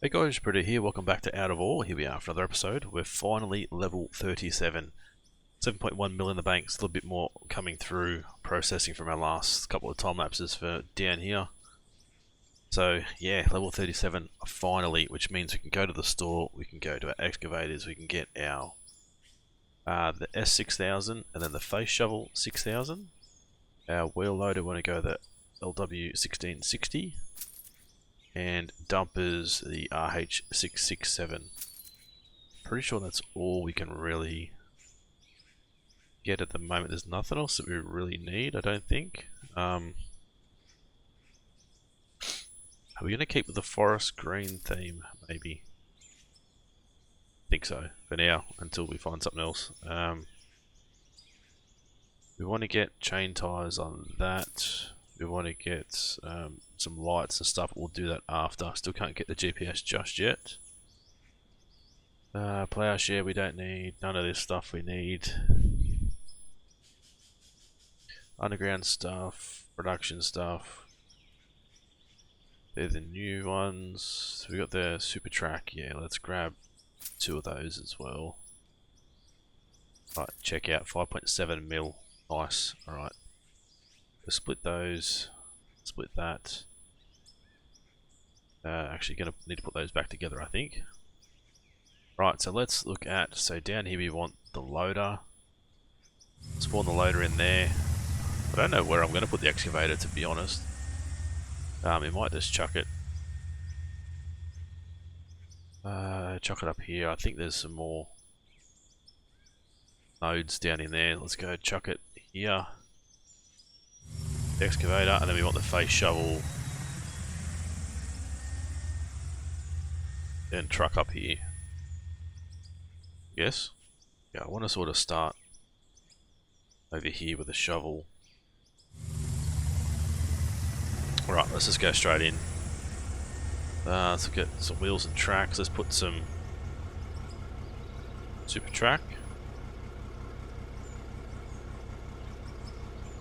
Hey guys, Britto here, welcome back to Out of Ore. Here we are for another episode. We're finally level 37. 7.1 mil in the bank, still a bit more coming through processing from our last couple of time lapses for down here. So yeah, level 37 finally, which means we can go to the store, we can go to our excavators, we can get our the S6000 and then the face shovel 6000. Our wheel loader, we want to go the LW1660. And dumpers the RH667. Pretty sure that's all we can really get at the moment. There's nothing else that we really need, I don't think. Are we going to keep with the forest green theme, maybe? I think so, for now, until we find something else. We want to get chain tires on that. We want to get some lights and stuff. We'll do that after. Still can't get the GPS just yet. Plowshare we don't need. None of this stuff we need. Underground stuff. Production stuff. They're the new ones. We got the super track. Yeah, let's grab 2 of those as well. Right, check out 5.7 mil. Nice. Alright. Split those, split that. Actually gonna need to put those back together, I think. Right, so let's look at, so down here we want the loader. Spawn the loader in there. I don't know where I'm gonna put the excavator, to be honest. We might just chuck it. Chuck it up here. I think there's some more nodes down in there. Let's go chuck it here. Excavator, and then we want the face shovel and truck up here. Yes? Yeah, I want to sort of start over here with a shovel. Alright, let's just go straight in. Let's get some wheels and tracks. Let's put some super track.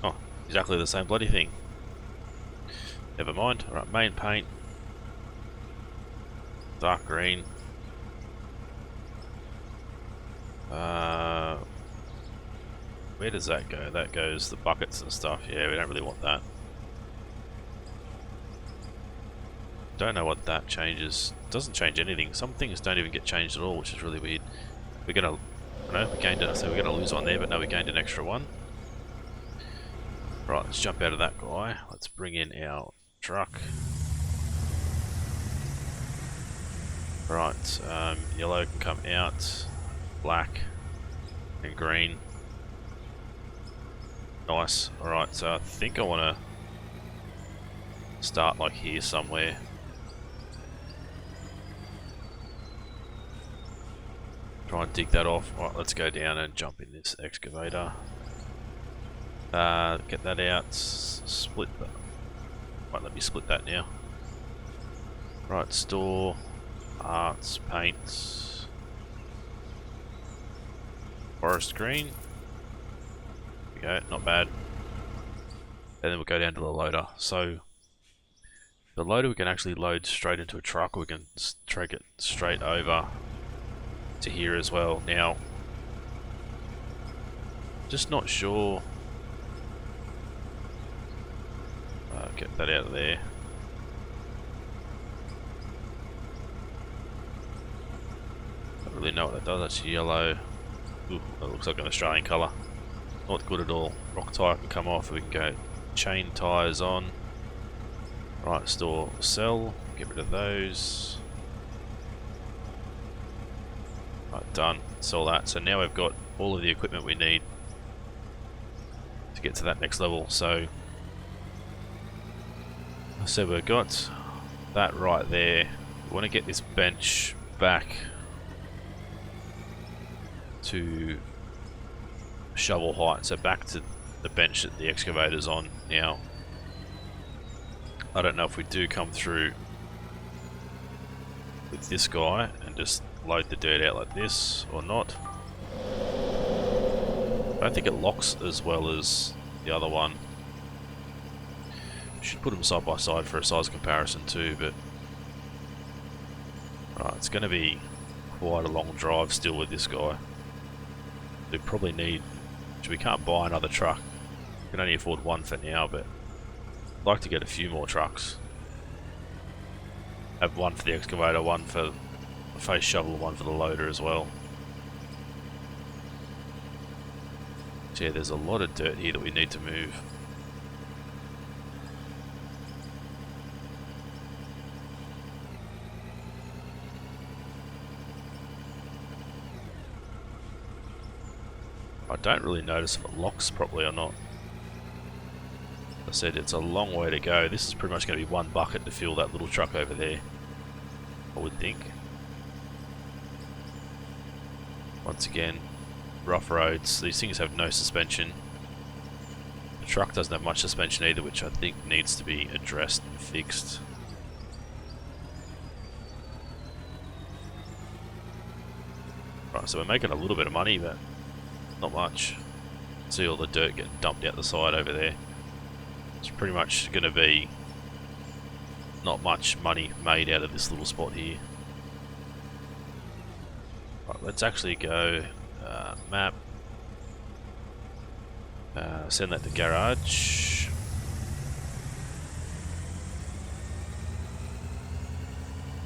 Oh, exactly the same bloody thing. Never mind. Alright, main paint. Dark green. Where does that go? That goes the buckets and stuff. Yeah, we don't really want that. Don't know what that changes. Doesn't change anything. Some things don't even get changed at all, which is really weird. We're gonna, we gained it. So we're gonna lose one there, but no, we gained an extra one. Right, let's jump out of that guy. Let's bring in our truck. Right, yellow can come out, black and green. Nice. Alright, so I think I want to start like here somewhere. Try and dig that off. Alright, let's go down and jump in this excavator. Get that out, split that. Right, let me split that now. Right, store, arts, paints, forest green. There we go, not bad. And then we'll go down to the loader. So, the loader we can actually load straight into a truck, or we can drag it straight over to here as well. Now, just not sure. Get that out of there. Don't really know what that does. That's yellow. Ooh, that looks like an Australian colour. Not good at all. Rock tyre can come off. We can go chain tyres on. Right, store, sell. Get rid of those. Right, done. Sell that. So now we've got all of the equipment we need to get to that next level. So we've got that right there. We want to get this bench back to shovel height, so back to the bench that the excavator's on now. I don't know if we do come through with this guy and just load the dirt out like this or not. I don't think it locks as well as the other one. Should put them side by side for a size comparison too, but Right, it's going to be quite a long drive still with this guy. We probably need... We can't buy another truck. We can only afford one for now, but I'd like to get a few more trucks. Have one for the excavator, one for the face shovel, one for the loader as well. So yeah, there's a lot of dirt here that we need to move. I don't really notice if it locks properly or not. I said it's a long way to go. This is pretty much going to be one bucket to fill that little truck over there, I would think. Once again, rough roads. These things have no suspension. The truck doesn't have much suspension either, which I think needs to be addressed and fixed. Right, so we're making a little bit of money, but not much. See all the dirt getting dumped out the side over there. It's pretty much going to be not much money made out of this little spot here. Right, let's actually go map. Send that to garage.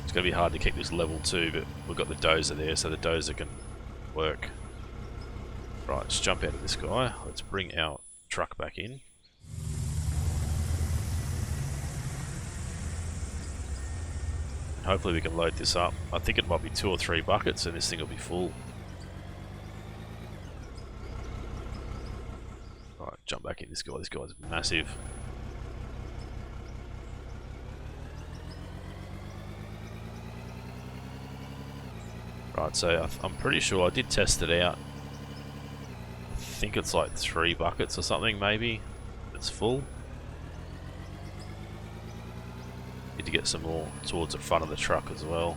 It's going to be hard to keep this level 2, but we've got the dozer there, so the dozer can work. Right, let's jump out of this guy. Let's bring our truck back in. Hopefully we can load this up. I think it might be 2 or 3 buckets and this thing will be full. Right, jump back in this guy. This guy's massive. Right, so I'm pretty sure I did test it out. I think it's like 3 buckets or something maybe. It's full. Need to get some more towards the front of the truck as well.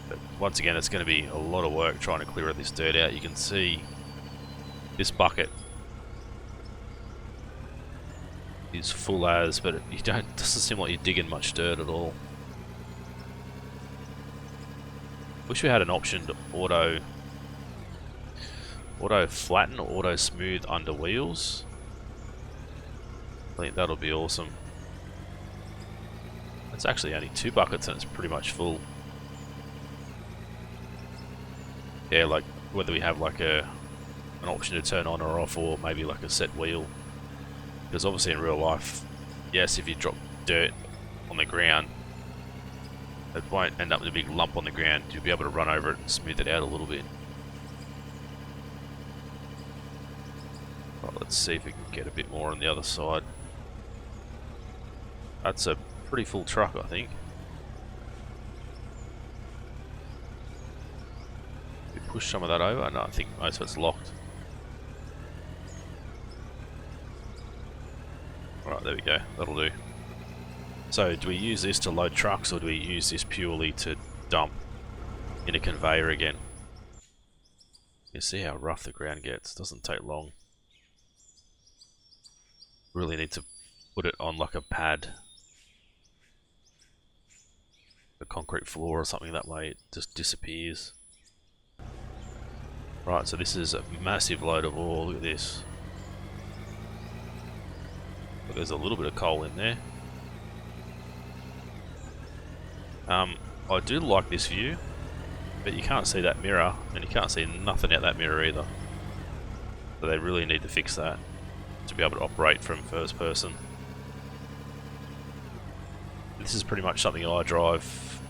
But once again, it's going to be a lot of work trying to clear this dirt out. You can see this bucket is full as, but it doesn't seem like you're digging much dirt at all. Wish we had an option to auto flatten or auto smooth under wheels. I think that'll be awesome. It's actually only 2 buckets and it's pretty much full. Yeah, like whether we have like an option to turn on or off, or maybe like a set wheel. Because obviously in real life, yes, if you drop dirt on the ground, it won't end up with a big lump on the ground. You'll be able to run over it and smooth it out a little bit. Right, let's see if we can get a bit more on the other side. That's a pretty full truck, I think. We push some of that over? No, I think most of it's locked. Right, there we go. That'll do. So, do we use this to load trucks, or do we use this purely to dump in a conveyor again? You see how rough the ground gets. It doesn't take long. Really need to put it on like a pad, a concrete floor or something, that way it just disappears. Right, so this is a massive load of ore. Look at this. Look, there's a little bit of coal in there. I do like this view, but you can't see that mirror, and you can't see nothing out that mirror either. So they really need to fix that to be able to operate from first person. This is pretty much something I drive.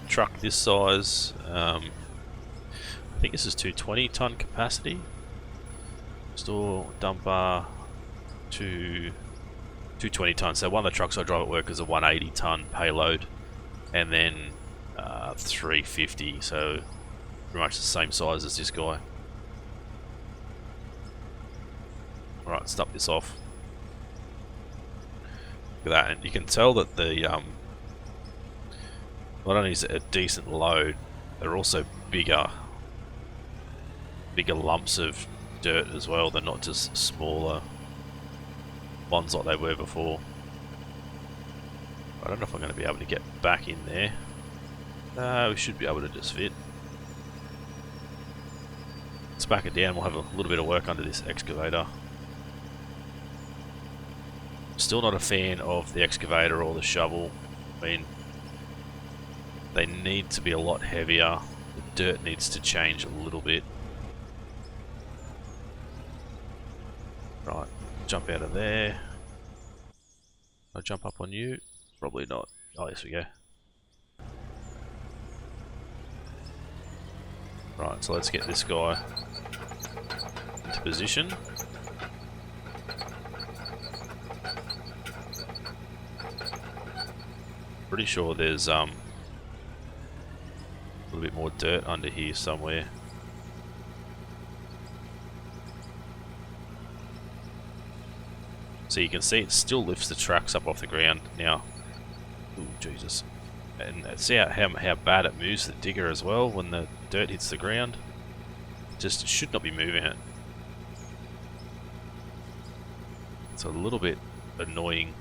Truck this size. I think this is 220-ton capacity. Store dumper to 220 tons. So one of the trucks I drive at work is a 180-ton payload, and then 350. So pretty much the same size as this guy. Alright, stop this off. Look at that, and you can tell that the not only is it a decent load, they're also bigger lumps of dirt as well. They're not just smaller ones like they were before. I don't know if I'm going to be able to get back in there. We should be able to just fit. Let's back it down. We'll have a little bit of work under this excavator. Still not a fan of the excavator or the shovel. I mean, they need to be a lot heavier. The dirt needs to change a little bit. Right, jump out of there. I'll jump up on you. Probably not. Oh, yes we go. Right, so let's get this guy into position. Pretty sure there's a little bit more dirt under here somewhere. So you can see it still lifts the tracks up off the ground now. Ooh, Jesus. And see how bad it moves the digger as well when the dirt hits the ground. Just should not be moving it. It's a little bit annoying.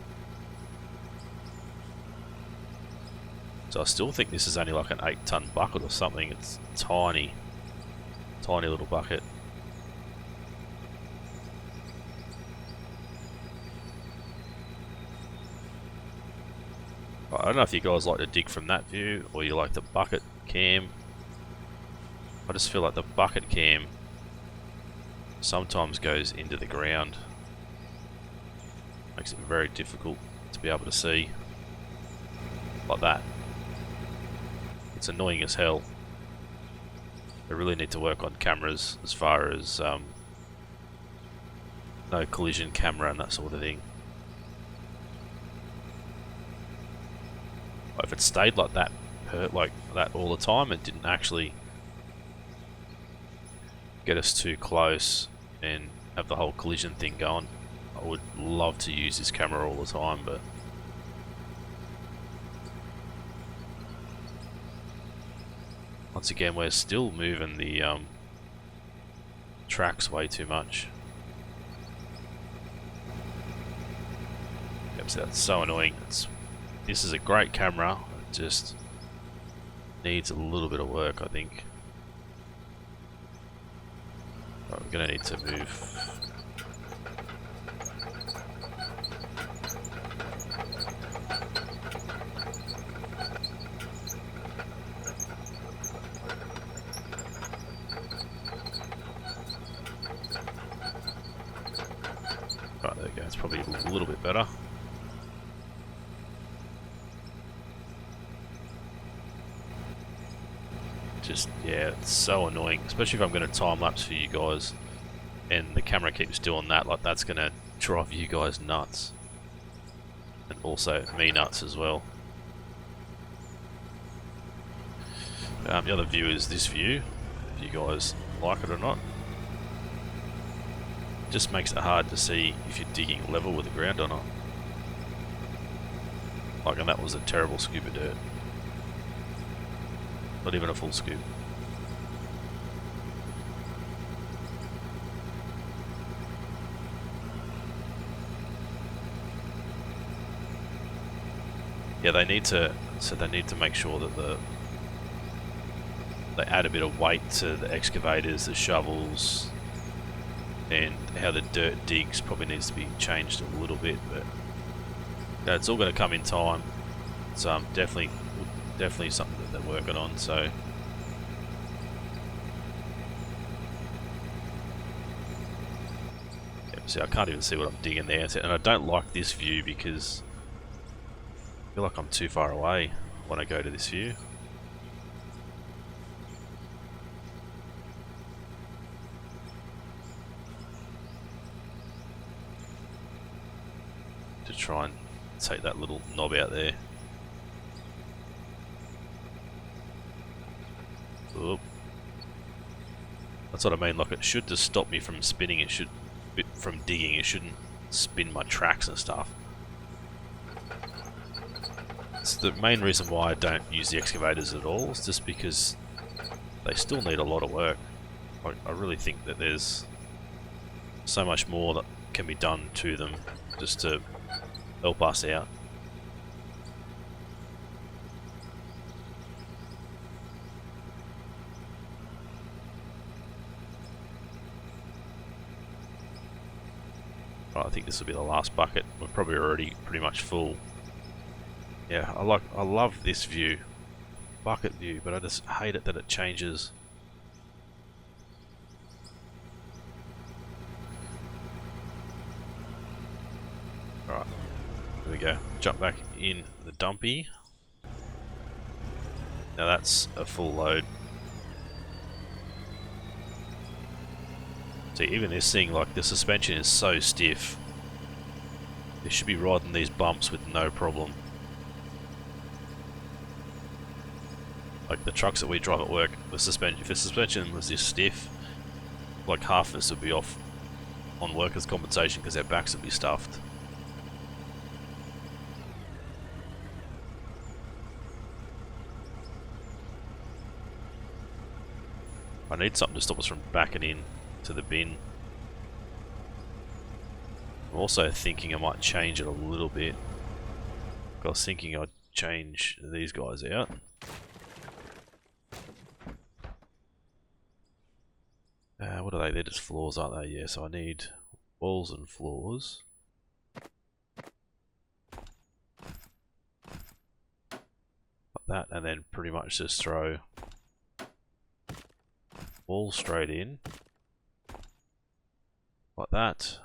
So I still think this is only like an 8-ton bucket or something. It's tiny. Tiny little bucket. I don't know if you guys like to dig from that view or you like the bucket cam. I just feel like the bucket cam sometimes goes into the ground. Makes it very difficult to be able to see like that. It's annoying as hell. They really need to work on cameras as far as no collision camera and that sort of thing. If it stayed like that all the time and didn't actually get us too close and have the whole collision thing going, I would love to use this camera all the time, but once again we're still moving the tracks way too much. Yep, so that's so annoying. This is a great camera, it just needs a little bit of work, I think. Right, we're going to need to move. Right, there we go, it's probably a little bit better. Just, yeah, it's so annoying, especially if I'm going to time lapse for you guys and the camera keeps doing that. Like, that's going to drive you guys nuts and also me nuts as well. The other view is this view, if you guys like it or not. Just makes it hard to see if you're digging level with the ground or not. Like, and that was a terrible scoop of dirt. Not even a full scoop. Yeah, they need to make sure that they add a bit of weight to the excavators, the shovels, and how the dirt digs probably needs to be changed a little bit, but yeah, it's all going to come in time. It's definitely something that they're working on. So yeah, see, I can't even see what I'm digging there, and I don't like this view because I feel like I'm too far away when I go to this view. To try and take that little knob out there. Oop. That's what I mean, like it should just stop me from spinning, it should, from digging, it shouldn't spin my tracks and stuff. It's the main reason why I don't use the excavators at all, is just because they still need a lot of work. I really think that there's so much more that can be done to them just to help us out. Right, I think this will be the last bucket. We're probably already pretty much full. Yeah, I love this view, bucket view, but I just hate it that it changes. Right, here we go. Jump back in the dumpy. Now that's a full load. See, even this thing, like the suspension is so stiff. It should be riding these bumps with no problem. Like the trucks that we drive at work, the suspension, if the suspension was this stiff, like half of us would be off on workers' compensation because their backs would be stuffed. I need something to stop us from backing in to the bin. I'm also thinking I might change it a little bit. I was thinking I'd change these guys out. What are they? They're just floors, aren't they? Yeah, so I need walls and floors. Like that, and then pretty much just throw walls straight in. Like that.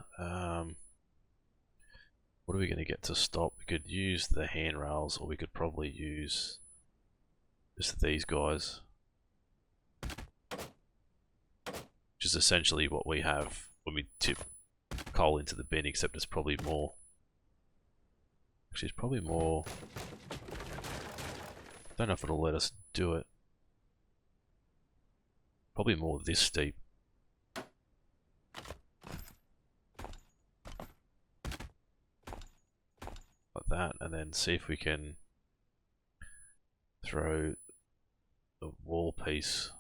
What are we going to get to stop? We could use the handrails, or we could probably use just these guys. Which is essentially what we have when we tip coal into the bin, except it's probably more. Actually, it's probably more. I don't know if it'll let us do it. Probably more this steep. Like that, and then see if we can throw the wall piece.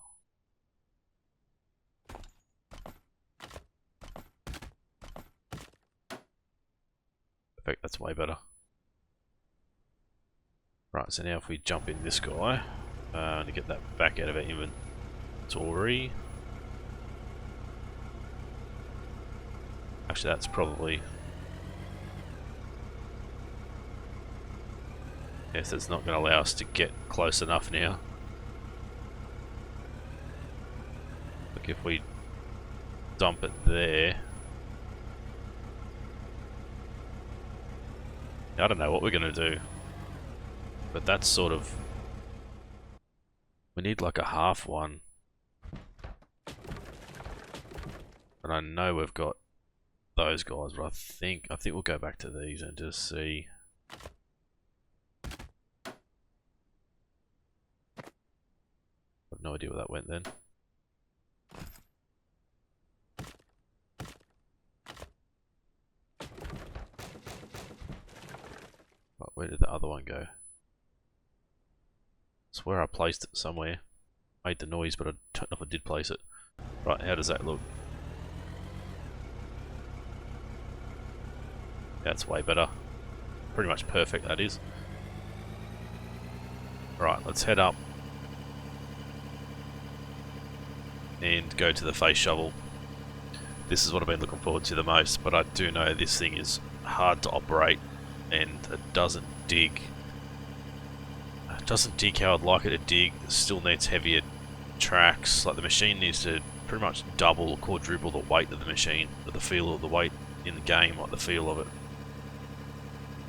Perfect, that's way better. Right, so now if we jump in this guy, to get that back out of our inventory. Actually, that's probably... Yes, it's not going to allow us to get close enough now. Look, if we dump it there... I don't know what we're going to do. But that's sort of... We need like a half one. And I know we've got those guys, but I think we'll go back to these and just see... I've no idea where that went then. Right, where did the other one go? I swear I placed it somewhere. Made the noise, but I don't know if I did place it. Right, how does that look? That's way better. Pretty much perfect, that is. Right, let's head up and go to the face shovel. This is what I've been looking forward to the most, but I do know this thing is hard to operate and it doesn't dig. It doesn't dig how I'd like it to dig. It still needs heavier tracks. Like the machine needs to pretty much double or quadruple the weight of the machine, or the feel of the weight in the game, like the feel of it.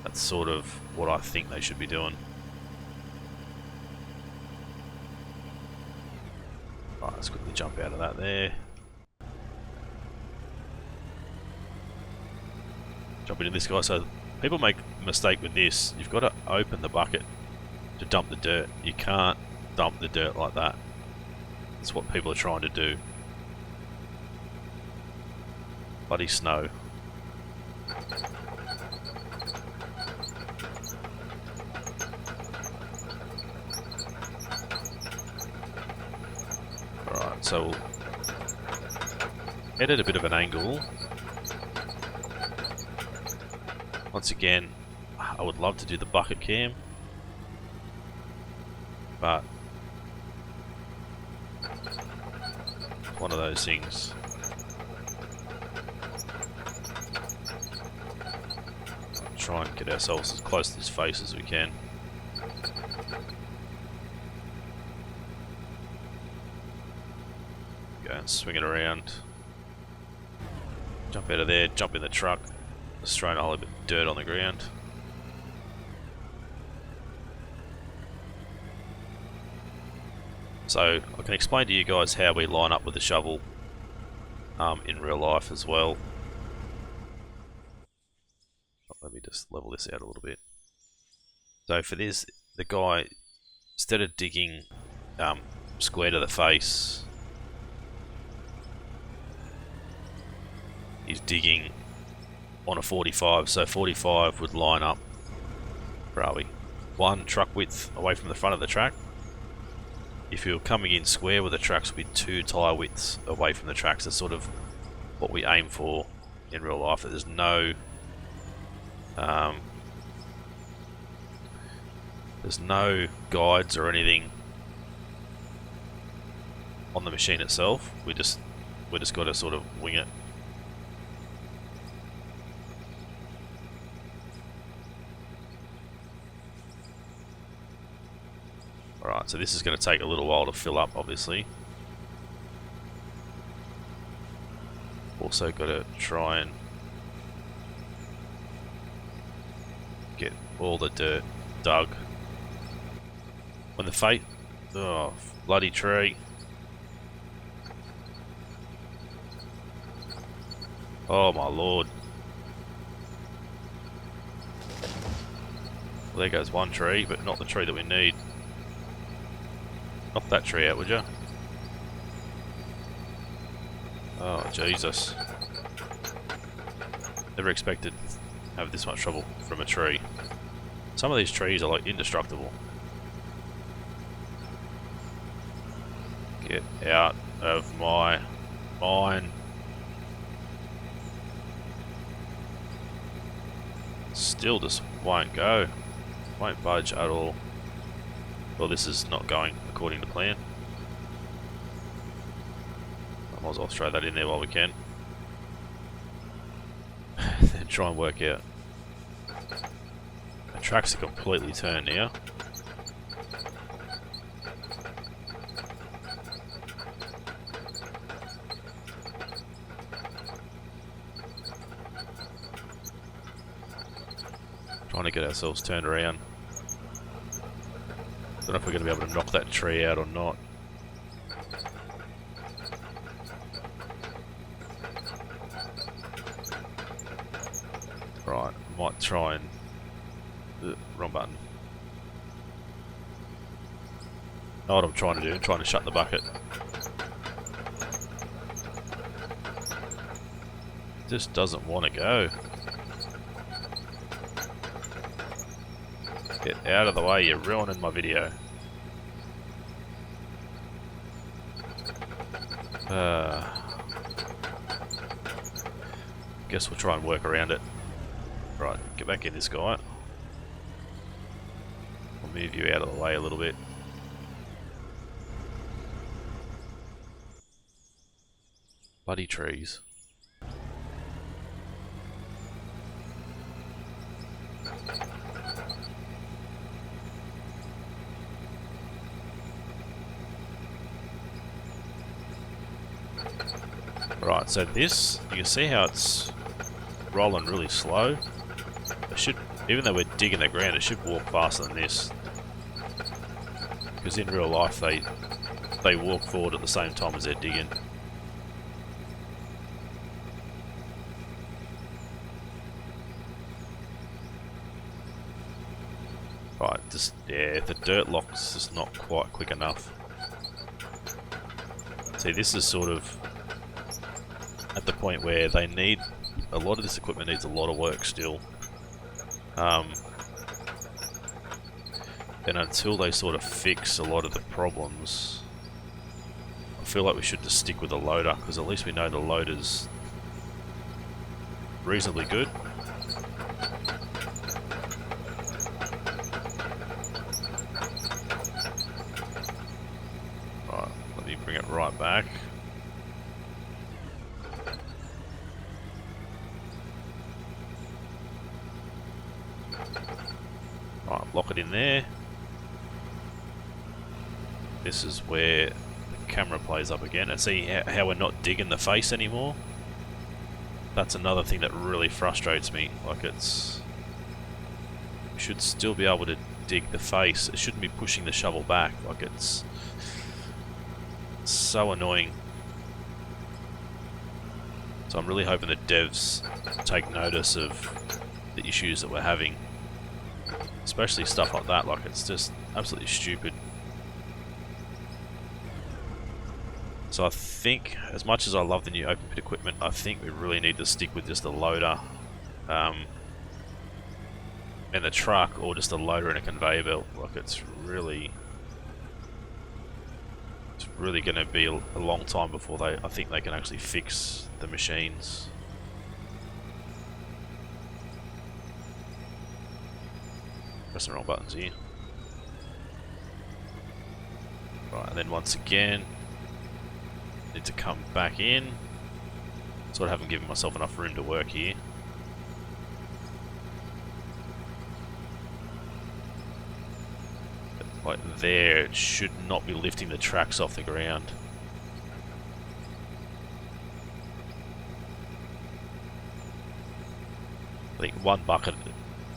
That's sort of what I think they should be doing. Right, let's quickly jump out of that there. Jump into this guy. So people make a mistake with this. You've got to open the bucket to dump the dirt. You can't dump the dirt like that. That's what people are trying to do. Bloody snow. Alright, so we'll head at a bit of an angle. Once again, I would love to do the bucket cam, but it's one of those things. try and get ourselves as close to this face as we can. Go and swing it around. Jump out of there, jump in the truck. Just throwing a whole bit of dirt on the ground. So I can explain to you guys how we line up with the shovel in real life as well. Let me just level this out a little bit. So for this, the guy, instead of digging square to the face, he's digging on a 45. So 45 would line up, where are we? One truck width away from the front of the track. If you're coming in square with the tracks, would be 2 tyre widths away from the tracks. That's sort of what we aim for in real life. There's no guides or anything on the machine itself. We just got to sort of wing it. Alright, so this is going to take a little while to fill up, obviously. Also got to try and get all the dirt dug. When the fate... Oh, bloody tree. Oh my lord. Well, there goes one tree, but not the tree that we need. Knock that tree out, would you? Oh, Jesus. Never expected to have this much trouble from a tree. Some of these trees are like indestructible. Get out of my mine. Still just won't go. Won't budge at all. Well, this is not going according to plan. I might as well throw that in there while we can. Then try and work out. The tracks are completely turned now. Trying to get ourselves turned around. Don't know if we're going to be able to knock that tree out or not. Right, might try and... wrong button. Know what I'm trying to do, I'm trying to shut the bucket. Just doesn't want to go. Get out of the way, you're ruining my video. Guess we'll try and work around it. Right, get back in this guy. I'll move you out of the way a little bit. Bloody trees. Right, so this, you can see how it's rolling really slow. It should, even though we're digging the ground, it should walk faster than this. Because in real life, they walk forward at the same time as they're digging. Right, just, yeah, the dirt lock's just not quite quick enough. See, this is sort of at the point where they need, a lot of this equipment needs a lot of work still. And until they sort of fix a lot of the problems, I feel like we should just stick with the loader, because at least we know the loader's reasonably good. Right, let me bring it right back. bucket in there. This is where the camera plays up again, and see how we're not digging the face anymore? That's another thing that really frustrates me. Like, it's... we should still be able to dig the face. It shouldn't be pushing the shovel back. Like, it's so annoying. So I'm really hoping that devs take notice of the issues that we're having. Especially stuff like that. Like, it's just absolutely stupid. So I think, as much as I love the new open pit equipment, I think we really need to stick with just a loader and the truck, or just a loader and a conveyor belt. Like, it's really going to be a long time before I think they can actually fix the machines. Pressing the wrong buttons here. Right, and then once again, need to come back in. So I haven't given myself enough room to work here. But like there, it should not be lifting the tracks off the ground. I think one bucket,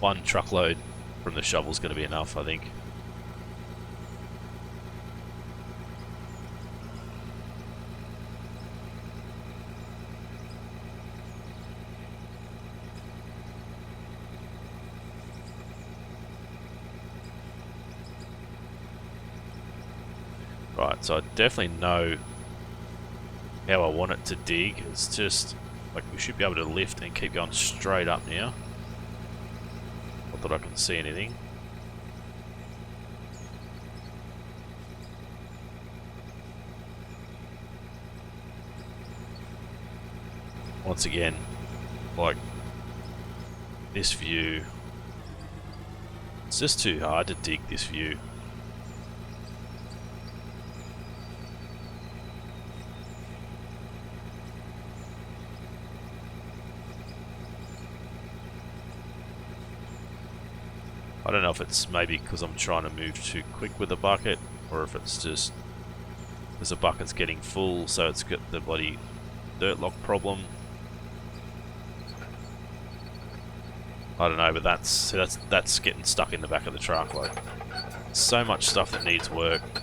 one truckload from the shovel is going to be enough, I think. Right, so I definitely know how I want it to dig. It's just, like, we should be able to lift and keep going straight up now. Not that I can see anything. Once again, like, this view, it's just too hard to dig this view. I don't know if it's maybe because I'm trying to move too quick with the bucket, or if it's just because the bucket's getting full, so it's got the bloody dirt lock problem. I don't know, but that's getting stuck in the back of the truck. Like, so much stuff that needs work.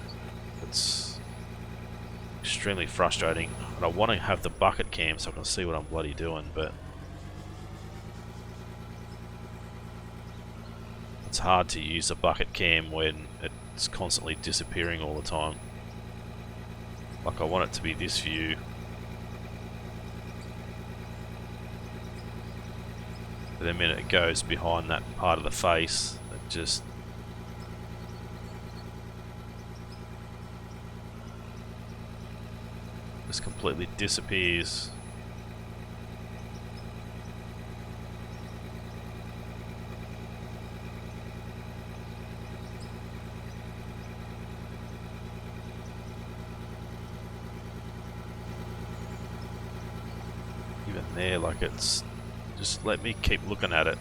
It's extremely frustrating, and I want to have the bucket cam so I can see what I'm bloody doing, but it's hard to use a bucket cam when it's constantly disappearing all the time. Like, I want it to be this view. But the minute it goes behind that part of the face, it just completely disappears. Even there, like, it's just let me keep looking at it.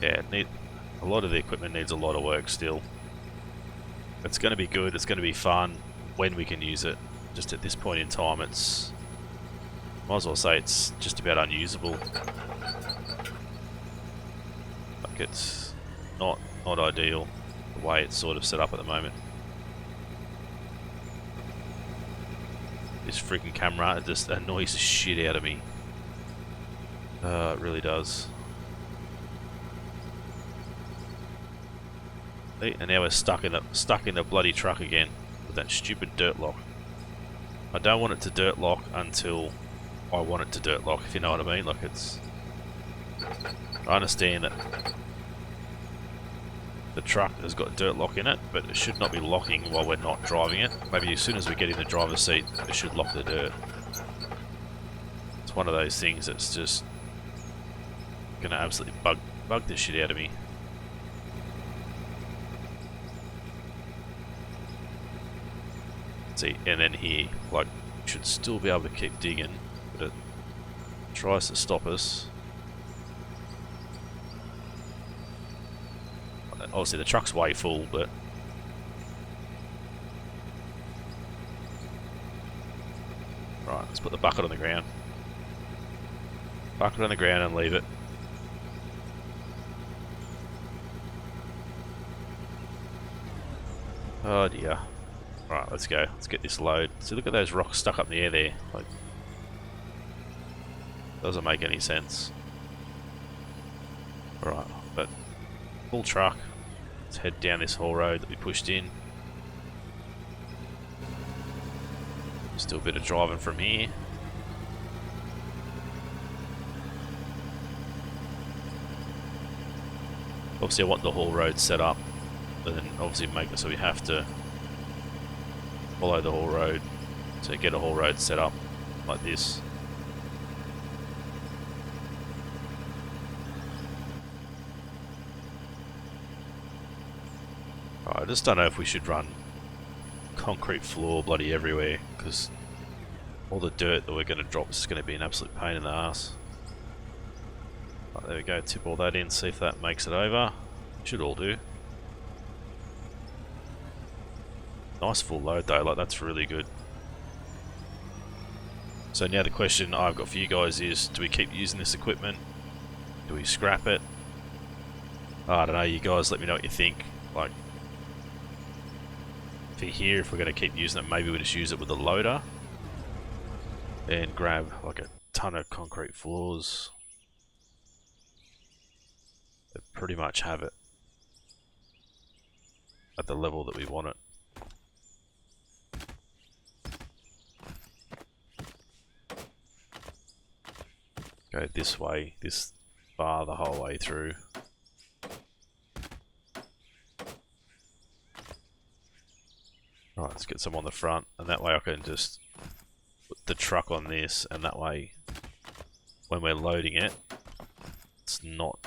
Yeah, a lot of the equipment needs a lot of work still. It's going to be good, it's going to be fun when we can use it. Just at this point in time, it's, might as well say it's just about unusable. Like, it's not ideal the way it's sort of set up at the moment. This freaking camera, it just annoys the shit out of me. It really does. And now we're stuck in the bloody truck again with that stupid dirt lock. I don't want it to dirt lock until I want it to dirt lock, if you know what I mean. Like, it's, I understand that the truck has got dirt lock in it, but it should not be locking while we're not driving it. Maybe as soon as we get in the driver's seat, it should lock the dirt. It's one of those things that's just gonna absolutely bug the shit out of me. See, and then here, like, should still be able to keep digging, but it tries to stop us. Obviously the truck's way full, but right, let's put the bucket on the ground. Bucket on the ground and leave it. Oh dear. Right, let's go. Let's get this load. See, look at those rocks stuck up in the air there. Like, doesn't make any sense. Right, but full truck. Let's head down this haul road that we pushed in. Still a bit of driving from here. Obviously I want the haul road set up, but then obviously make it so we have to follow the haul road to get a haul road set up like this. I just don't know if we should run concrete floor bloody everywhere, because all the dirt that we're going to drop is going to be an absolute pain in the ass. Right, there we go, tip all that in, see if that makes it over. Should all do. Nice full load though, like that's really good. So now the question I've got for you guys is, do we keep using this equipment? Do we scrap it? I don't know, you guys let me know what you think. Like, for here, if we're going to keep using it, maybe we just use it with a loader and grab like a ton of concrete floors. But pretty much have it at the level that we want it. Go this way, this far the whole way through. Right, let's get some on the front, and that way I can just put the truck on this, and that way when we're loading it, it's not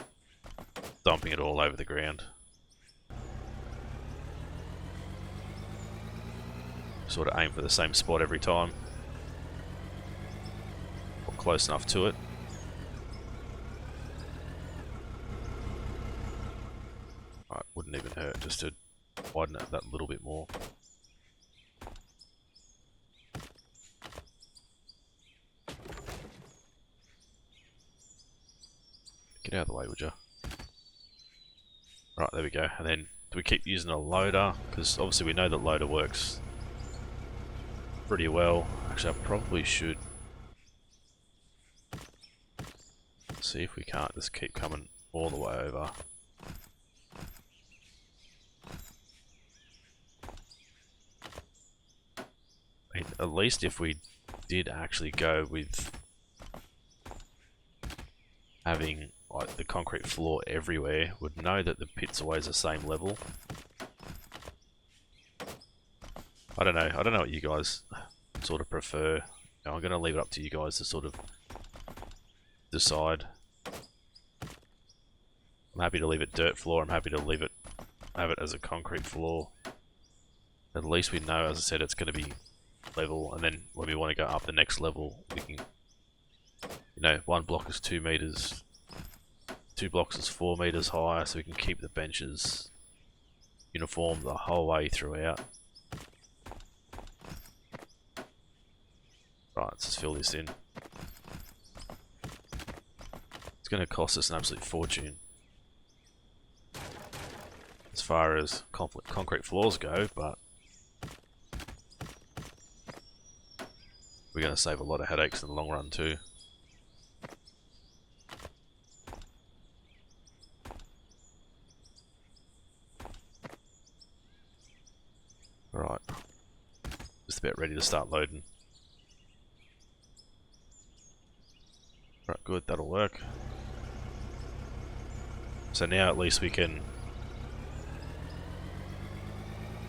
dumping it all over the ground. Sort of aim for the same spot every time, or close enough to it. Right, wouldn't even hurt just to widen it that little bit more. Get out of the way, would you? Right, there we go. And then, do we keep using a loader? Because obviously we know that loader works pretty well. Actually, I probably should see if we can't just keep coming all the way over. I mean, at least if we did actually go with having like the concrete floor everywhere, would know that the pit's always the same level. I don't know what you guys sort of prefer. I'm going to leave it up to you guys to sort of decide. I'm happy to leave it dirt floor, I'm happy to leave it, have it as a concrete floor. At least we know, as I said, it's going to be level, and then when we want to go up the next level, we can, you know, one block is 2 meters, 2 blocks is 4 meters high, so we can keep the benches uniform the whole way throughout. Right, let's just fill this in. It's going to cost us an absolute fortune as far as concrete floors go, but we're going to save a lot of headaches in the long run too. Right, just about ready to start loading. Right, good, that'll work. So now at least we can,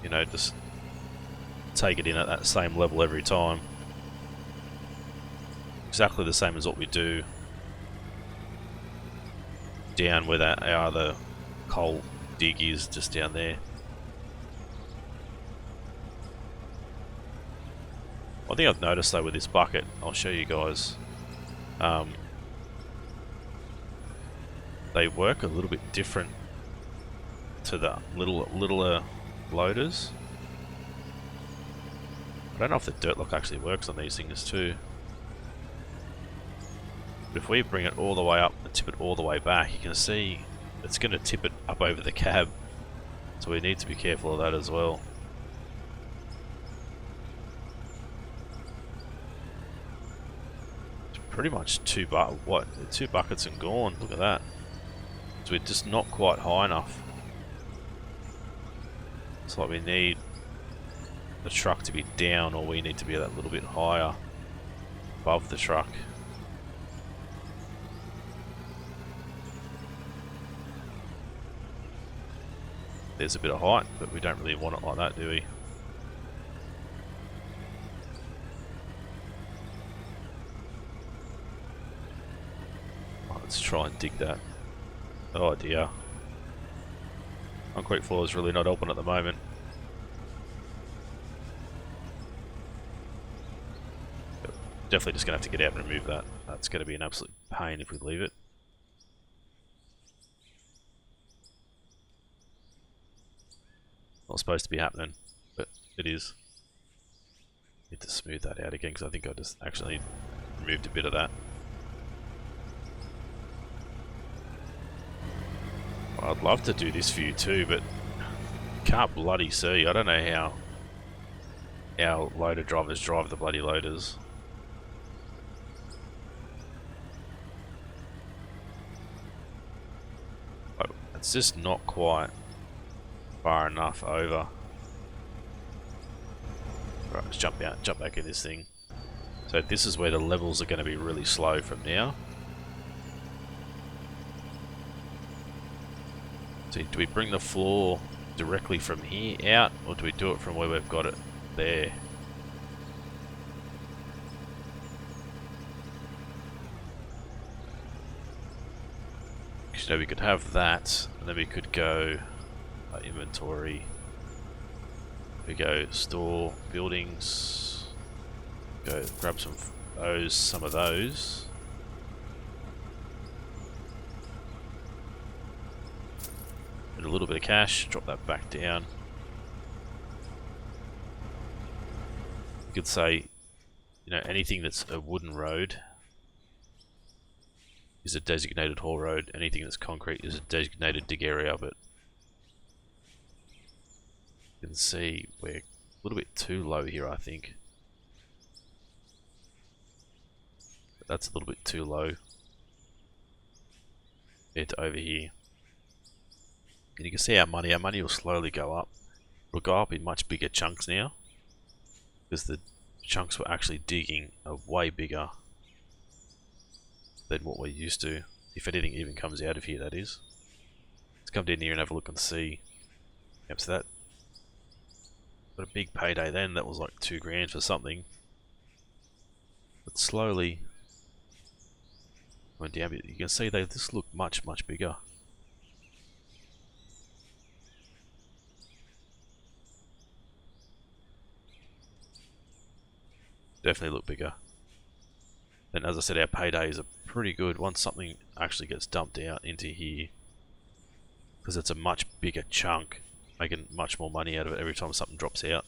you know, just take it in at that same level every time. Exactly the same as what we do down where that our other coal dig is, just down there. One thing I've noticed though with this bucket, I'll show you guys, they work a little bit different to the littler loaders. I don't know if the dirt lock actually works on these things too. But if we bring it all the way up and tip it all the way back, you can see it's going to tip it up over the cab. So we need to be careful of that as well. It's pretty much two buckets and gone. Look at that. So we're just not quite high enough. It's like we need the truck to be down, or we need to be that little bit higher above the truck. There's a bit of height, but we don't really want it like that, do we? Oh, let's try and dig that. Oh dear. Concrete floor is really not open at the moment. Definitely just going to have to get out and remove that. That's going to be an absolute pain if we leave it. Not supposed to be happening, but it is. Need to smooth that out again because I think I just actually removed a bit of that. I'd love to do this for you too, but can't bloody see. I don't know how our loader drivers drive the bloody loaders. Oh, it's just not quite far enough over. Right, let's jump back in this thing. So this is where the levels are going to be really slow from now. So do we bring the floor directly from here out, or do we do it from where we've got it there? So we could have that, and then we could go inventory. We go store buildings. Go grab some of those. And a little bit of cash. Drop that back down. You could say, you know, anything that's a wooden road is a designated haul road. Anything that's concrete is a designated dig area, but you can see we're a little bit too low here, I think. That's a little bit too low compared to over here. And you can see our money will slowly go up. It'll go up in much bigger chunks now, because the chunks we're actually digging are way bigger than what we're used to. If anything even comes out of here, that is. Let's come down here and have a look and see. Yep, so that got a big payday then. That was like $2 grand for something. But slowly went down. You can see they just look much bigger. Definitely look bigger. And as I said, our paydays are pretty good once something actually gets dumped out into here, because it's a much bigger chunk, making much more money out of it every time something drops out.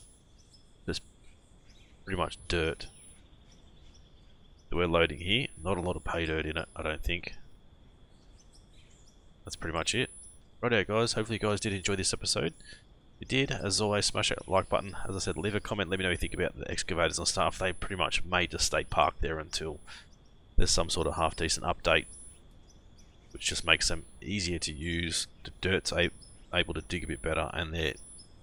There's pretty much dirt that we're loading here. Not a lot of pay dirt in it, I don't think. That's pretty much it. Righto guys, hopefully you guys did enjoy this episode. If you did, as always, smash that like button. As I said, leave a comment, let me know what you think about the excavators and stuff. They pretty much may just stay parked there until there's some sort of half decent update, which just makes them easier to use. The dirt's able to dig a bit better, and they're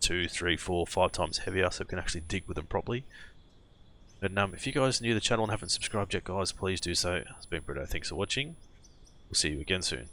2, 3, 4, 5 times heavier, so we can actually dig with them properly. And if you guys are new to the channel and haven't subscribed yet, guys, please do so. It's been Britto. Thanks for watching. We'll see you again soon.